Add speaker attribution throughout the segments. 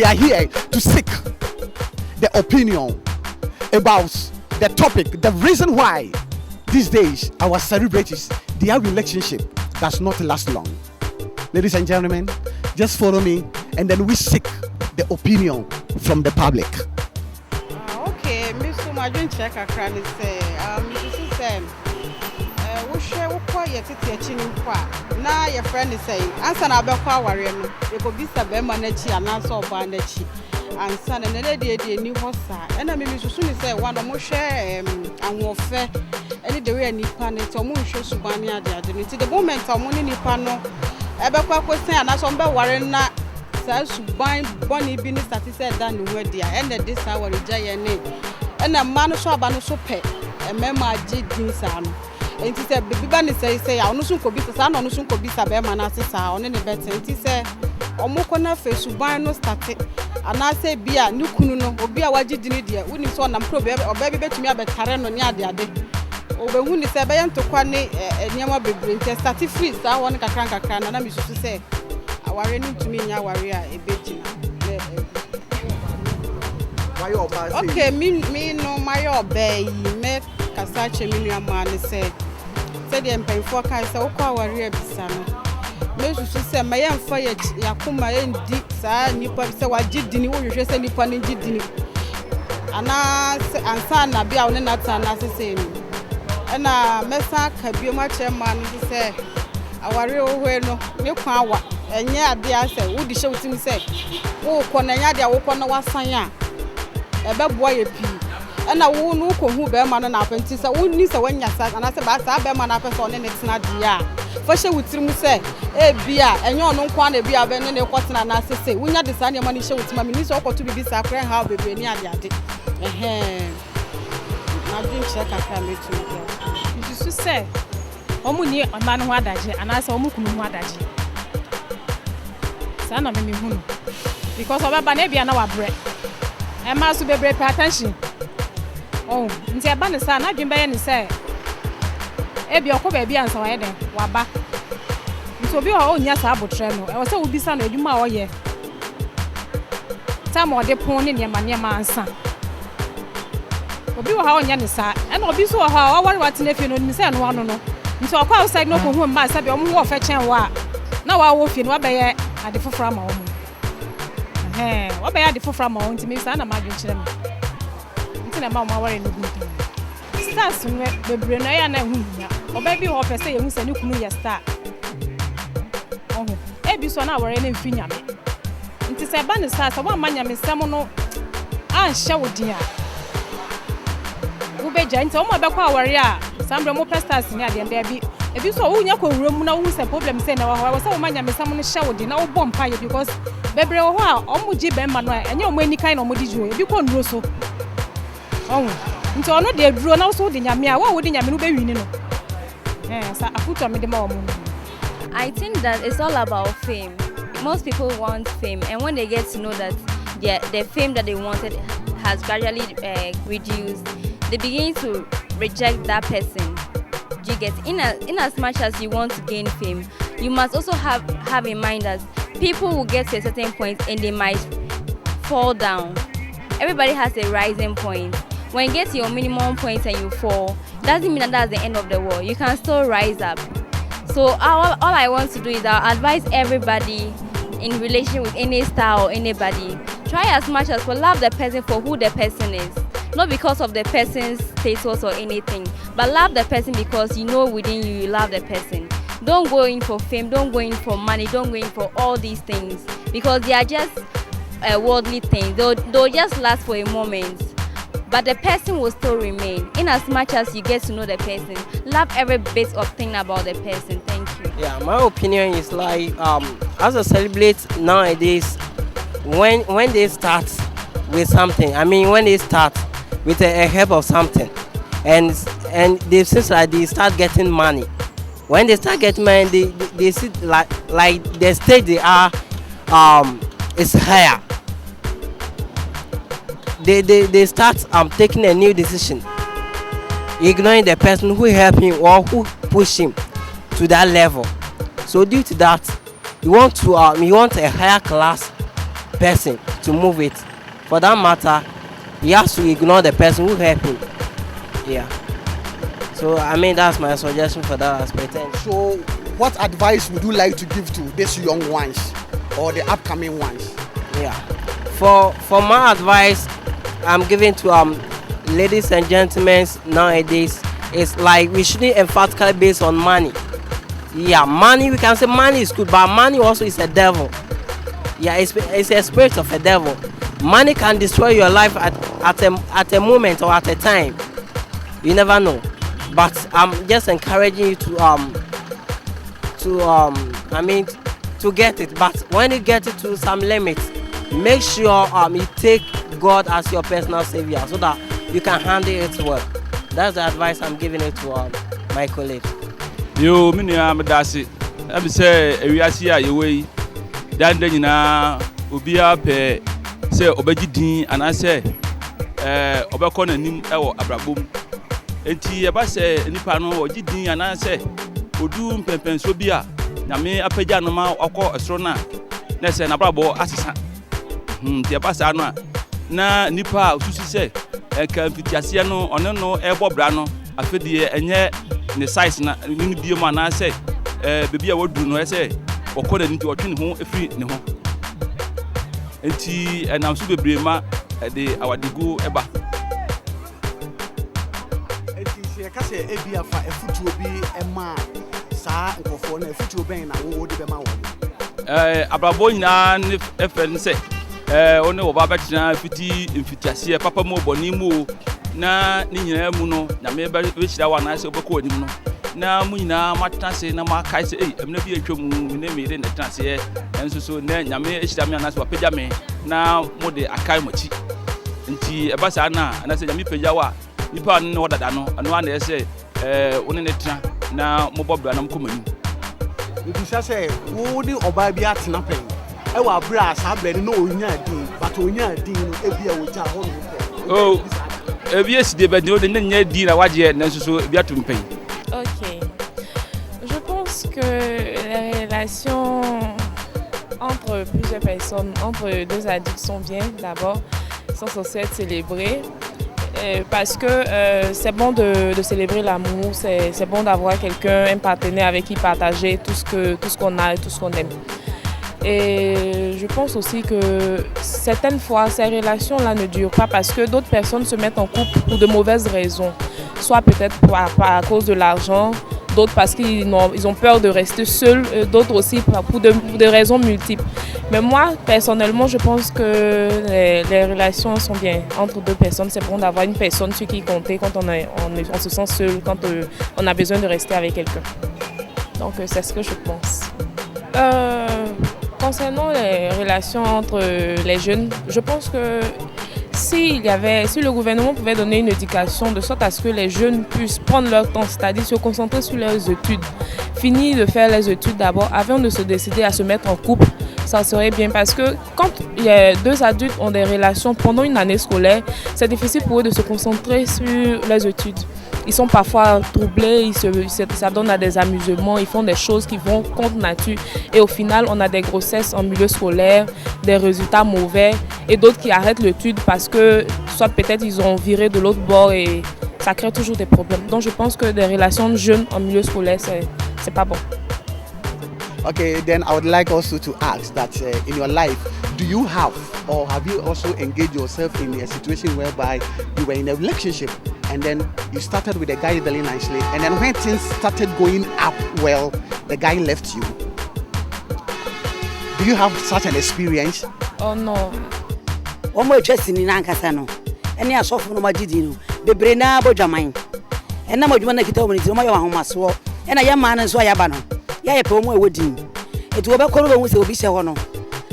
Speaker 1: we are here to seek the opinion about the topic, the reason why these days our celebrities, their relationship does not last long. Ladies and gentlemen, just follow me and then we seek the opinion from the public.
Speaker 2: Okay, Mr. Majun check a cranny say, Mrs. Sam, we share what quiet at now your friend is saying, answer about warrior, it could be Sabemanechi and answer Bandechi, and son and a lady a new horse, and I mean, soon say one of more share and warfare. Any day any panel to moon show Subania, the moment of money panel. Ebekwa question and as on be warren na say suban boni bi ni start say dan no dia and this hour rejay ne and a man so aba no so pe e mema agi din sa no enti say bibi ba ni say ya no so ko bi sa no so ko bi sa be ma na sesa one ne bet enti say omoko na fe suban no start ana say bia ni kunu no obi a wagi din dia woni so nam pro be oba bi betumi abetare no ne ade ade obehu ni se beyan to kwane niam bebre nti start free sa won kakran na mi susu se aware ni ntumi nya aware a ebegina
Speaker 1: Why oba say
Speaker 2: okay me no my obey me kasa che mi nua ma ne se de mpanfo kan se wokọ aware abisa no me susu se me yemfa yakoma endi sa nipa se wagidini wo hwehwe se nipa ne gidini ana ansa na bia won na ta na se ni na mesa ka bi ma chairman ni say aware ohwe no me kwa awa enye ade ase wudi hye wutim say wo ko na nya de wo ko na wasan a ebeboa ye pi na wo no ko hu be ma no na apenti say woni say wanya sa na say ba sa be ma na pese one ne tena de a fa hye wutim say e bia enye ono kwa na bia be ne ko tena na sese wonya de sa ne ma ni hye wutim ma ni so ko to bibi sa kran ha bebre ni ade na din check aka me to you say omu ni man ho adaje anasa omu kunu ho adaje sana me hunu because obaba na bia na wabre e ma so bebre pay attention oh nti aba ne sa na dwemba ye ne say e bia okoba bia nsa wa ye den waba nti obi ho onya sa abotre no e wo say obi sa na adwuma a oye tam ode pon ne ne ma ansa obi wo ha onya ne sa e na obi so wo ha wa wari watene fie no ni se no ano no nti okwa outside no ko hu ma sabe omo wo fa chen wa na wa wo fie no wa be ye ade foforo ma omo wa be ye ade foforo ma omo nti me sa na ma dwen kire me nti na ma omo wari no gu stars nwe bebre na ya na hu nya oba bi ho pese ye hu se ne kunu ye star oho e bi so na wari na mfi nya me nti se ba ne sa wa ma nya me sem no an hye wo dia ubeja nti omo abekwa aware a sambre mo pastors ni ade nda bi ebi so wo nya ko wura na wo se problem say na wa so wo manya me sam no hye wo di na wo bom pa ye because bebre wo ho a omo gi be ma no enye omo ani kan na omo di juo ebi ko nduro so oh nti ono de duro na wo so di nyame a wo di nyame no be wini no sa afuto me de ma omo.
Speaker 3: I think that it's all about fame. Most people want fame, and when they get to know that the fame that they wanted has gradually reduced, they begin to reject that person. You get in as much as you want to gain fame, you must also have in mind that people will get to a certain point and they might fall down. Everybody has a rising point. When you get to your minimum point and you fall, doesn't mean that that's the end of the world. You can still rise up. So all I want to do is I'll advise everybody in relation with any star or anybody, try as much as possible, love the person for who the person is. Not because of the person's status or anything, but love the person because you know within you love the person. Don't go in for fame, don't go in for money, don't go in for all these things because they are just worldly things. They'll just last for a moment, but the person will still remain. In as much as you get to know the person, love every bit of thing about the person. Thank you.
Speaker 4: Yeah, my opinion is like as a celebrate nowadays, when they start with something, I mean when they start with a help of something, and they seems like they start getting money. When they start getting money, they see like the stage they are is higher. They start taking a new decision, ignoring the person who helped him or who pushed him to that level. So due to that, you want a higher class person to move it. For that matter, he has to ignore the person who helped him. Yeah. So I mean that's my suggestion for that aspect.
Speaker 1: So what advice would you like to give to these young ones or the upcoming ones?
Speaker 4: Yeah. For my advice I'm giving to ladies and gentlemen nowadays is like we shouldn't emphatically based on money. Yeah, money, we can say money is good, but money also is a devil. Yeah, it's a spirit of a devil. Money can destroy your life at a moment or at a time. You never know. But I'm just encouraging you to get it. But when you get it to some limits, make sure you take God as your personal savior so that you can handle it well. That's the advice I'm giving it to my colleagues.
Speaker 5: Yo, me nua me dase. Abi say ewiase a yewe dan dan nyina obi a pe say obaji din anase obekọ nanim e wo abrabom. Enti e ba say nipa no oji din anase odu mpempenso bi a nyame apagya no ma akọ esoro na say na brabo asesa. Ti e ba sa no a na nipa osusu say ka mfitiase no ono no e bobra no afedie enye ne size na ni bie mu na say bebi a wodu no say okọ na nti otwe ne ho efiri ne ho enti enam so bebre ma de awadigo eba
Speaker 1: enti se ka se ebi afa efutuo bi ema saa nkofo na efutuo ben na wo de be ma wo
Speaker 5: abrabo nyina ne efen say one wo ba betina fiti mfitiase papa mo boni mu na ni nyina mu no na me be hira wa na se obekọ anim no na mu nyina matase na ma kai se emna bi atwam ne me de netase enso so na nyame hira me na se wapagya me na mo de akai machi nti eba sa na se nyame pagya wa nipa no wodada no ano na se one ne tena na mo bobra na mkomani
Speaker 1: bisa se wo ni oba bi atena pen e wa bra sa bra ni no onya din but onya din no ebi a wo ja ho no
Speaker 5: oh ebies de bedi o de nya din na waje na so bi atumpen.
Speaker 6: OK. Je pense que les relations entre plusieurs personnes, entre deux adultes sont bien d'abord, sont censées être célébrées parce que c'est bon de célébrer l'amour, c'est bon d'avoir quelqu'un, un partenaire avec qui partager tout ce qu'on a et tout ce qu'on aime. Et je pense aussi que certaines fois, ces relations-là ne durent pas parce que d'autres personnes se mettent en couple pour de mauvaises raisons. Soit peut-être à cause de l'argent, d'autres parce qu'ils ont peur de rester seuls, d'autres aussi pour des raisons multiples. Mais moi, personnellement, je pense que les relations sont bien entre deux personnes. C'est bon d'avoir une personne sur qui compter quand on se sent seul, quand on a besoin de rester avec quelqu'un. Donc c'est ce que je pense. Concernant les relations entre les jeunes, je pense que si le gouvernement pouvait donner une éducation de sorte à ce que les jeunes puissent prendre leur temps, c'est-à-dire se concentrer sur leurs études, finir de faire les études d'abord avant de se décider à se mettre en couple, ça serait bien parce que quand deux adultes ont des relations pendant une année scolaire, c'est difficile pour eux de se concentrer sur leurs études. Ils sont parfois troublés, ça donne à des amusements, ils font des choses qui vont contre nature. Et au final, on a des grossesses en milieu scolaire, des résultats mauvais et d'autres qui arrêtent l'étude parce que soit peut-être ils ont viré de l'autre bord et ça crée toujours des problèmes. Donc je pense que des relations jeunes en milieu scolaire, c'est pas bon.
Speaker 1: Okay, then I would like also to ask that in your life, do you have or have you also engaged yourself in a situation whereby you were in a relationship and then you started with a guy very nicely and then when things started going up well, the guy left you? Do you have such an experience?
Speaker 6: Oh no.
Speaker 7: One more interesting in Ankasano. Any a soft no magidino. The Brena Bojamin. And now you want to get over it to my home swore. And a young man and so I abano. Ya a promo wedding. It will be called with the Bisha Hono.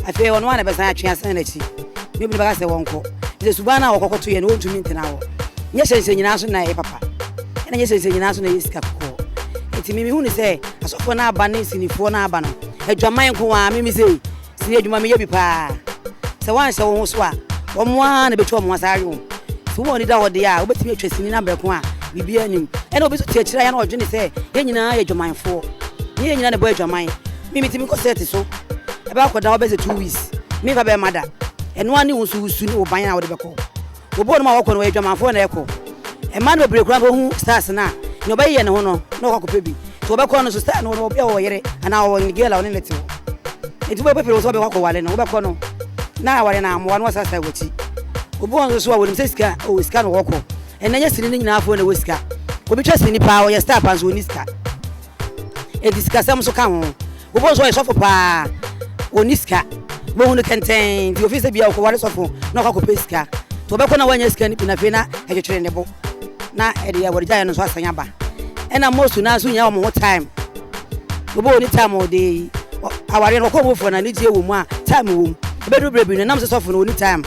Speaker 7: I feel on one of us, I chance energy. Maybe the Bassa won't call. The Subana or Cocotu and old to meet an hour. Yes, I say, you know, papa. And yes, I say, you know, is Capo. It's me who say, as of one abundance in the phone abano. A Jamayan Coa, Mimi say, see you, mammy, be pa. So once I won't swap. One between was our room. So one did our dear, but me interested in number one. We be earning. And obviously, teacher, I know Jenny say, then you know, your mind for. You know, the boy, your mind. Mimi, Timmy, so. About what now, 2 weeks. Me fa be mada. Eno ani wo so usu ni wo ban na wo de beko. Obo no ma wo ko no adwamanfo na eko. E man bebre kura bo hu stars na. No be ye ne ho no na wo kopebi. So be ko no so star no wo be wo yere ana wo ngela wo ne leti. Enti bo pepere wo so be ko wale no wo be ko no. Na wale na amwa no sasa wochi. Obo on so wo nim se sika o sika no wo ko. Enanya sini ni nyina afo na wo sika. Obi twa sini pa wo ye star pa so ni sika. E discussam so ka ho. Obo so ye sofo pa oni sika. Bo hu no kenten di office bia ko wale sofo na ko pesika. To be ko na wanya sika ni na fe na e twetwere ne bo. Na e de ya wori ja no so asanya ba. E na most na so nya wo mo time. Obo oni time o dey. Aware no ko mo fo na ni die wo mu a time wo. E be do brebi no nam so sofo no oni time.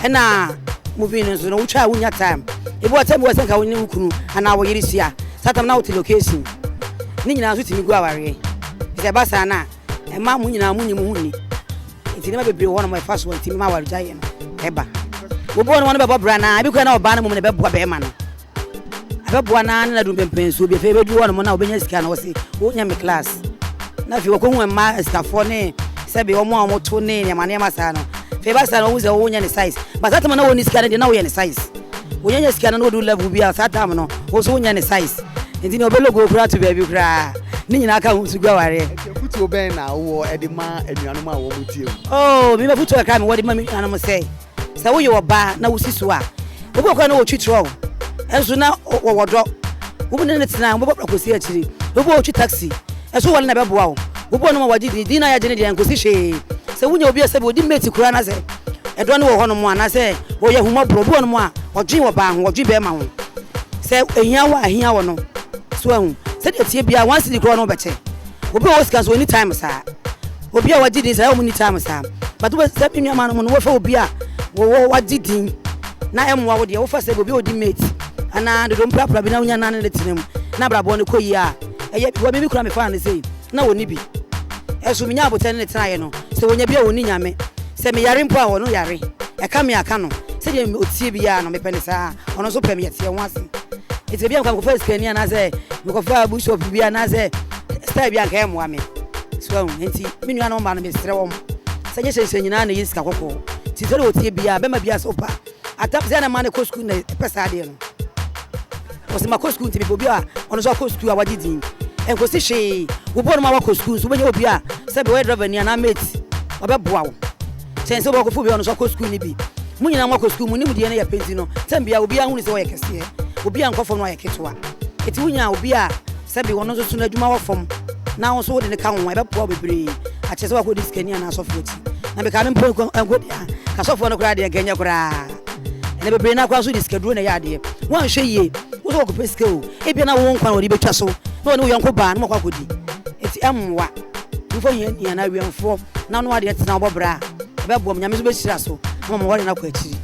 Speaker 7: E na movie no so no utwa wunya time. E bo time wo senka woni wukunu ana wo yiri sia. Satam na wo location. Ni nyina so timi gu aware. Se ba sa na e ma mu nyina mu nyimu hu ni. Enti ne ma bebre wo no my first one timi ma ware ja ye no. E ba. Wo bo no be bobra na bi ko na oba na mu ne be boa be ma no. Abe na na dum pempenso bi fe be du wo no na obenya sika na wo se wo nya me class. Na fi wo ko hu ma sika fo ne se be wo mo a mo to ne ne ma ne ma sa no. Fe ba sa no wo se wo nya ne size. Ba sa tama na wo ni sika ne na wo ye ne size. Wo nya sika na no do level bi a sa tama no wo so wo nya ne size. Enti ne obelogo kura to baby kura. Ni nyina aka hu su gwa ware.
Speaker 1: Futu oben na wo edema anuanu a wo mutie.
Speaker 7: Oh, mi be futu aka mi wo de ma mi anu mo say. Se wo ye oba na wo siso a. Wo ko kwa na wo twitro. Enso na wo wodo. Wo ne ne tena wo bobra kosi akiri. Wo bo twi taxi. Enso wale na be boa wo. Wo bo no ma wadi di na ya je ne de nkosi hwe. Se wo nya obi ase be odi mate kura na se. Edo ne wo ho no mo ana se wo ye huma bro bo no mo a odwen wo ba ho odwen be ma ho. Se ehia wo no. So ahu. Se de tie bia once di kura no be che. Obi wo sika so anytime sa. Obi a wadi di sa wo anytime sa. But wo se bi nyama no wo fa obi a wo wadi di na emwa wo de wo fa se obi odi mate. Ana do mpra bi na wonya na ne tinem na brabo ne koyi a eye wo bi kura me fa ne sei na woni bi esu minya aboten ne tena ye no se wonya bi a woni nyame se me yare mpo a wo no yare e ka me aka no se de otie bi ya no me pene sa ono so pem yete ho ase ete bi am kan ko fa skani na se me ko fa bishop bi na se style bi an ka emwa me so enti me nua no ma no me sere wo se nye se nyina na yiska kokko ti se de otie bi a be ma bi a so pa atap se na ma ne ko school na pesa de no osi ma ko school nti obi a ono so ko school a wadi din enko si hwe wo bo no ma ko school so benya obi a se be we driver ni na mate obeboa wo sense bo ko fu bi ono so ko school ni bi mu nyina ma ko school mu ni mu die na ya penti no tambia obi a hu ni se wo ye kese obi a nkofo no ya ketwa eti wunya obi a se be wono so so na adwuma wo fom na wo so wo de ne ka ho ebeboa bebre a chese wa ko diskani na so foti na be ka me mpo enko dia ka so fo no kra de ganya kra ene bebre na kwa so diskaduro na ya de wan hwe ye wo so ko peske o e bia na wo nkwa no de betwa so na wo ne wo yanko ba na makwa kodi eti amwa mfo ye na wiemfo na no ade tena obobra e be bom nyame so be hira so na mo wore na kwa akiri.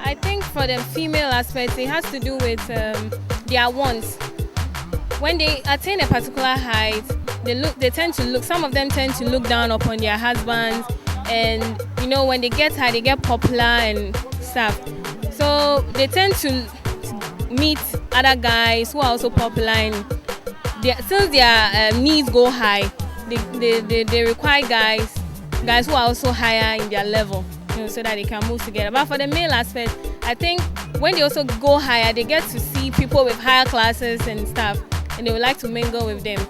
Speaker 3: I think for the female aspect, it has to do with their wants. When they attain a particular height, some of them tend to look down upon their husbands, and you know, when they get high, they get popular and stuff. So they tend to meet other guys who are also popular, and since their needs go high, they require guys who are also higher in their level, you know, so that they can move together. But for the male aspect, I think when they also go higher, they get to see people with higher classes and stuff, and they would like to mingle with them.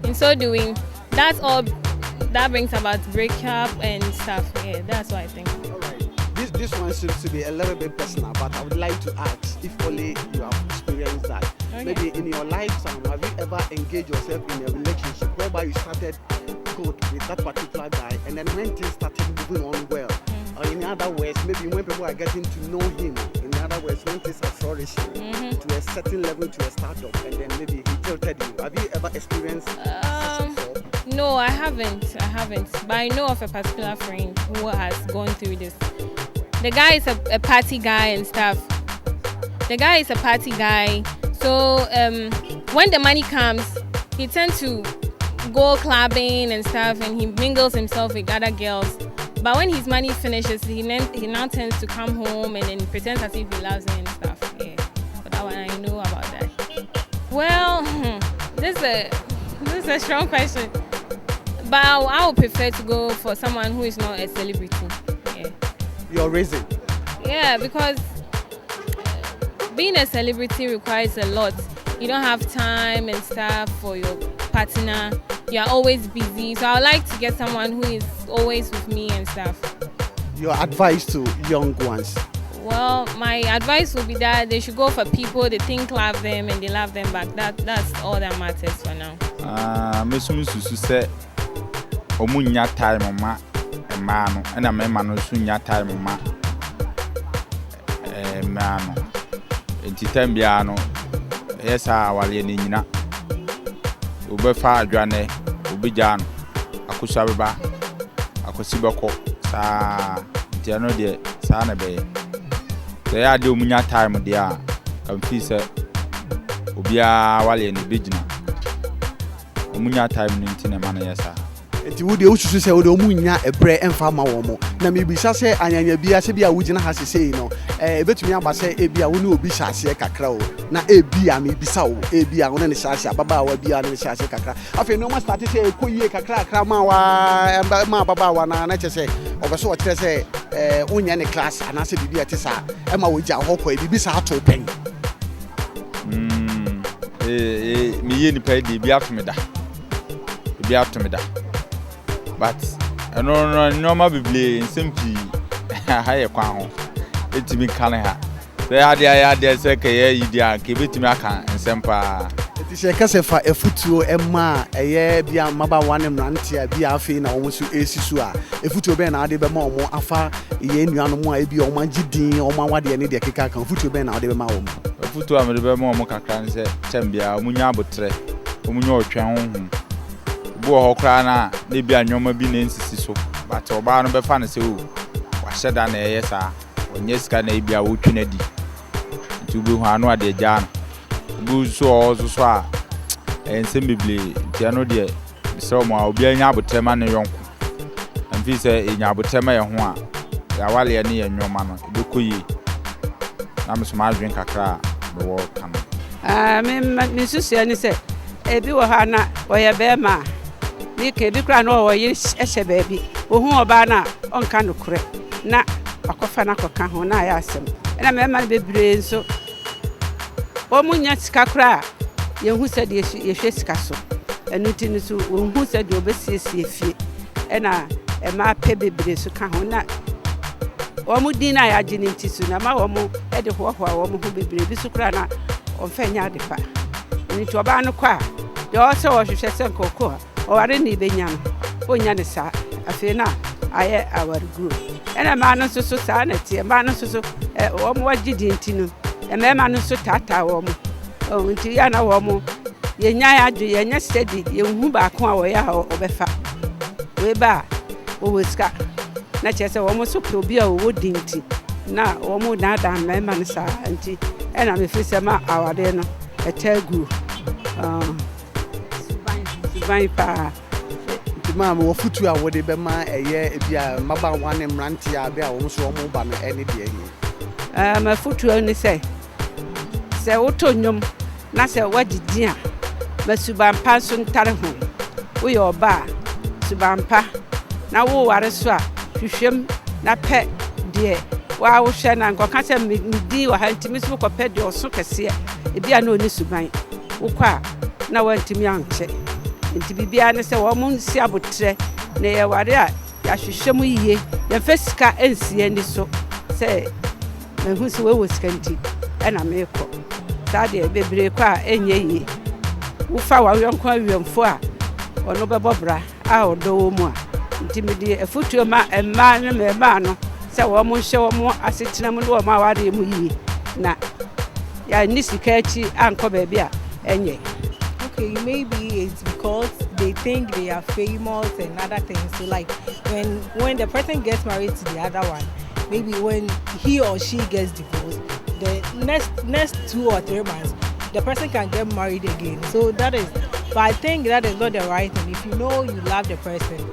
Speaker 3: In so doing, that brings about breakup and stuff. Yeah, that's what I think.
Speaker 1: This one seems to be a little bit personal, but I would like to ask if only you have experienced that. Okay. Maybe in your lifetime, have you ever engaged yourself in a relationship whereby you started good with that particular guy, and then when things started moving on well, or in other words, maybe when people are getting to know him, in other words, when things are flourishing to a certain level, to a startup, and then maybe he tilted you. Have you ever experienced such before?
Speaker 3: No, I haven't. But I know of a particular friend who has gone through this. The guy is a party guy and stuff. So when the money comes, he tends to go clubbing and stuff, and he mingles himself with other girls. But when his money finishes, he now tends to come home and then pretends as if he loves me and stuff. Yeah, but that one I know about that. Well, this is a strong question. But I would prefer to go for someone who is not a celebrity. Yeah.
Speaker 1: Your reason?
Speaker 3: Yeah, because being a celebrity requires a lot. You don't have time and stuff for your partner. You are always busy. So I would like to get someone who is always with me and stuff.
Speaker 1: Your advice to young ones?
Speaker 3: Well, my advice would be that they should go for people they think love them and they love them back. That's all that matters for now.
Speaker 8: Susu say omunya time ma no na mema no sunya time ma no enti bia no yesa wale ni nyina obefa adwane obigya no akosa beba akosibeko sa enti ano de sa na be they are the omunya time dia am fi say obia wale ni bigina omunya time ni ntine ma na yesa
Speaker 1: enti wo de ususu say wo de omunya ebre emfa ma wo mo na me bisa say anyanya bia se bia wugina ha sesei no ebetumi aba say ebia wo ne obi hyase kakra o na ebia me bisa wo ebia wo ne hyase ababa wa bia ne hyase kakra afi no ma start say ekoyie kakra kakra ma wa ma baba wa na che obeso o kire say wonya ne class anase bibia te sa e ma wo gya ho ko bibi sa ato pen
Speaker 8: me ye ni pa di bia to me da but no ma biblie nsempii ha ye kwa ho etimi kan ha say ade say ke ye idia ke betimi aka nsempa
Speaker 1: eti se ka se fa efutuo ema eye bia maba wane mrantia bia afi na wo so esisu a efutuo be na ade be ma omo afa ye nuano mo a bia omo agidin omo awade ne de keka kan efutuo be na ade be ma omo
Speaker 8: efutuo amede be ma omo kakra nse chembia omunya abotre omunya otwen honhum bo ho kra na ne bia nyoma bi na nsisi so but oba no be fa na se o wa sheda na eye sa onye sika na bia wo twina di ntubu hu anu ade gya bu so a ensem bibli tiano de so mo obi anya abotrema ne yonko amfi se enya abotrema ye ho a ya wale ne ye nyoma no be koyi na me so ma adwen kakra be wo kan
Speaker 9: me susu ani se ebi wo ha na oye be ma ni ke bi kra no wo ye ehye baabi wo hu oba na onka no kure na akofa na koka ho na ya asem na me ma bebre nso o munya sika kra ye hu se de ye hwe sika so enu ti ni so wo hu se de obesiesie fie na e ma pe bebre so ka ho na o mu din na ya gini nti so na ma wo mu e de ho wo mu hu bebre bi so kra na o fa nya de pa ni to ba no kwa de o se wo hwe se nkoko o ware ni benya no o nya ne sa afi na aye our group ena ma no so sa na tie ma no so wo mu wagidi nti no emema no so tata wo mu o nti ya na wo mu ye nya ya adu ye nya steady ye hu ba ko a wo ya obefa we ba o weska na chese wo mu so pro bi a wo dinti na wo mu na da mema no sa nti ena me fi se ma awade no etagu suban pa
Speaker 1: mama wo futu a wo de be ma eye bia maba wane mrantia be a wo so wo ba no ene de eye
Speaker 9: ma futu ni se woto nyom na se wagidi a masubampa so ntare ho wo ye oba subampa na wo ware so a hwehwem na pe de wa wo hwe na nkoka se medi wa hantimi so ko pe de oso kese e bia na oni suban wo kwa na wantimi anche nti bibia ne se wo mu nsi abotre na ye ware a ya hwehwem yiye ya fesika ensie ni so se na hu se wo sika nti na meko tade bebre kwa enye yi wo fa wa yonko awiemfo a ono bebobra a odo mu a ntimidi efutuo ma emma ne mema no se wo mu hye wo mu asetena mu wo ma ware mu yi na ya nisika chi anko baabi a enye.
Speaker 10: Okay, maybe it's because they think they are famous and other things. So like when the person gets married to the other one, maybe when he or she gets divorced, the next 2 or 3 months, the person can get married again. So that is, but I think that is not the right thing. If you know you love the person,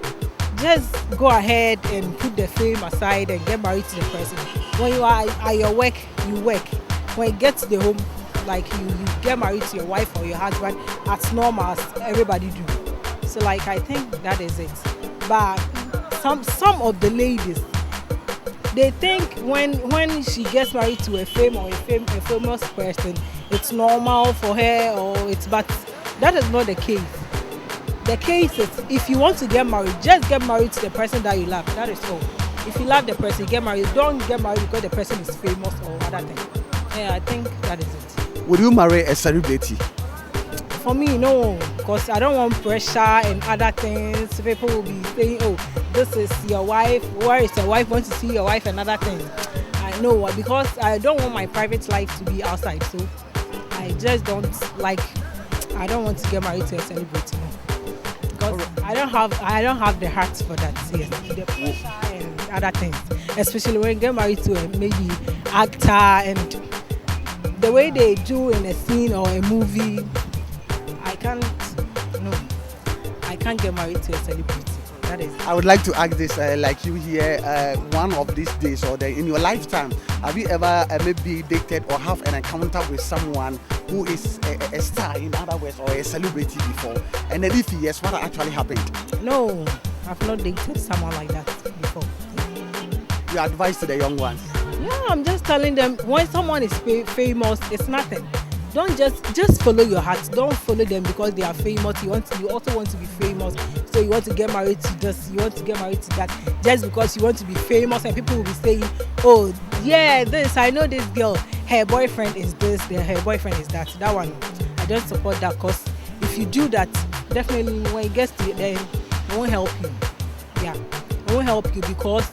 Speaker 10: just go ahead and put the fame aside and get married to the person. When you are at your work, you work. When you get to the home, like you get married to your wife or your husband as normal as everybody do. So like I think that is it. But some of the ladies, they think when she gets married to a famous person, it's normal for her, or it's, but that is not the case. The case is, if you want to get married, just get married to the person that you love. That is all. If you love the person, get married. Don't get married because the person is famous or other thing. Yeah, I think that is it.
Speaker 1: Would you marry a celebrity?
Speaker 10: For me, no, because I don't want pressure and other things. People will be saying, oh, this is your wife. Where is your wife? Want to see your wife and other things. I know, because I don't want my private life to be outside. So I just don't like, I don't want to get married to a celebrity. Because I don't have the heart for that. Yes, the pressure and other things. Especially when you get married to a maybe actor, and the way they do in a scene or a movie, I can't get married to a celebrity. That is.
Speaker 1: I would like to ask this, like you here, one of these days or in your lifetime, have you ever maybe dated or have an encounter with someone who is a star, in other words, or a celebrity before? And then if yes, what actually happened?
Speaker 10: No, I've not dated someone like that before.
Speaker 1: Your advice to the young ones?
Speaker 10: Yeah, I'm just telling them, when someone is famous, it's nothing. Don't just follow your heart. Don't follow them because they are famous. You also want to be famous, so you want to get married to this. You want to get married to that, just because you want to be famous, and people will be saying, "Oh, yeah, this. I know this girl. Her boyfriend is this. Her boyfriend is that." That one, I don't support that, because if you do that, definitely when it gets to it, then it won't help you. Yeah, it won't help you, because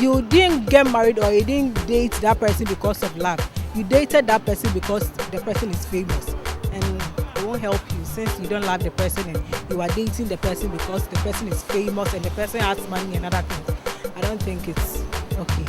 Speaker 10: you didn't get married or you didn't date that person because of love. You dated that person because the person is famous, and it won't help you, since you don't love the person and you are dating the person because the person is famous and the person has money and other things. I don't think it's okay.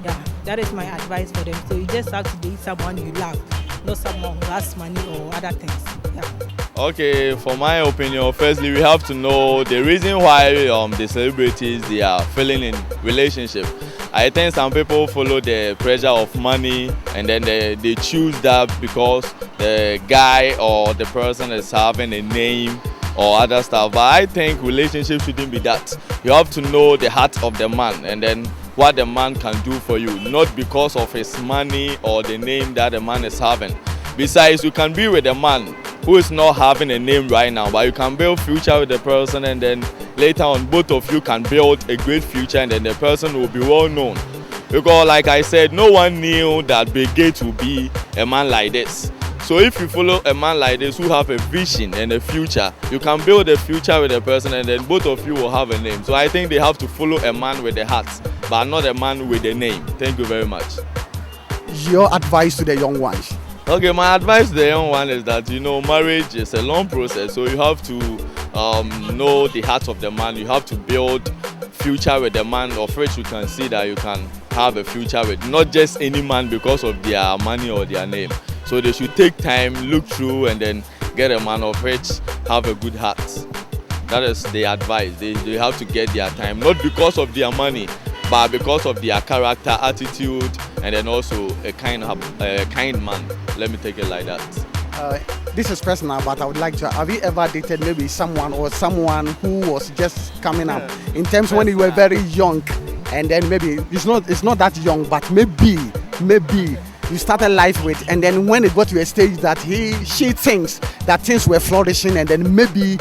Speaker 10: Yeah, that is my advice for them. So you just have to date someone you love, not someone who has money or other things. Yeah.
Speaker 11: Okay, for my opinion, firstly, we have to know the reason why the celebrities, they are failing in relationship. I think some people follow the pressure of money, and then they choose that because the guy or the person is having a name or other stuff. But I think relationship shouldn't be that. You have to know the heart of the man, and then what the man can do for you, not because of his money or the name that the man is having. Besides, you can be with a man who is not having a name right now, but you can build future with the person, and then later on both of you can build a great future, and then the person will be well known. Because like I said, no one knew that Bill Gates would be a man like this. So if you follow a man like this who have a vision and a future, you can build a future with a person, and then both of you will have a name. So I think they have to follow a man with the heart, but not a man with a name. Thank you very much.
Speaker 1: Your advice to the young ones?
Speaker 11: Okay, my advice to the young one is that, marriage is a long process, so you have to know the heart of the man. You have to build future with the man of which you can see that you can have a future with, not just any man because of their money or their name. So they should take time, look through, and then get a man of which have a good heart. That is the advice. They have to get their time, not because of their money, but because of their character, attitude, and then also a kind man. Let me take it like that.
Speaker 1: This is personal, but I would like to. Have you ever dated maybe someone who was just coming up in terms when you were very young, and then maybe it's not that young, but maybe you started life with, and then when it got to a stage that she thinks that things were flourishing, and then maybe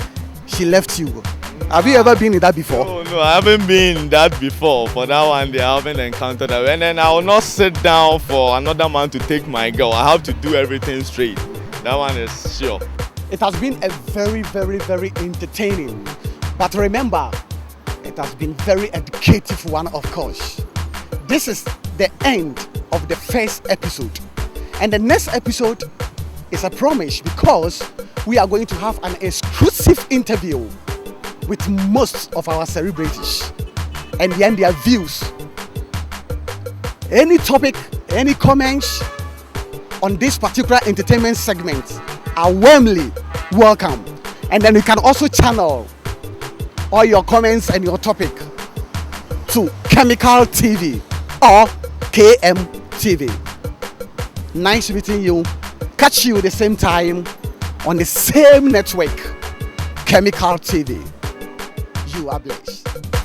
Speaker 1: she left you. Have you ever been in that before?
Speaker 11: No, I haven't been in that before. For that one, they haven't encountered that. And then I will not sit down for another man to take my girl. I have to do everything straight. That one is sure.
Speaker 1: It has been a very, very, very entertaining. But remember, it has been very educative one, of course. This is the end of the first episode. And the next episode is a promise, because we are going to have an exclusive interview with most of our celebrities and then their views. Any topic, any comments on this particular entertainment segment are warmly welcome. And then you can also channel all your comments and your topic to Khemical TV or KM TV. Nice meeting you. Catch you the same time on the same network. Khemical TV. You are blessed.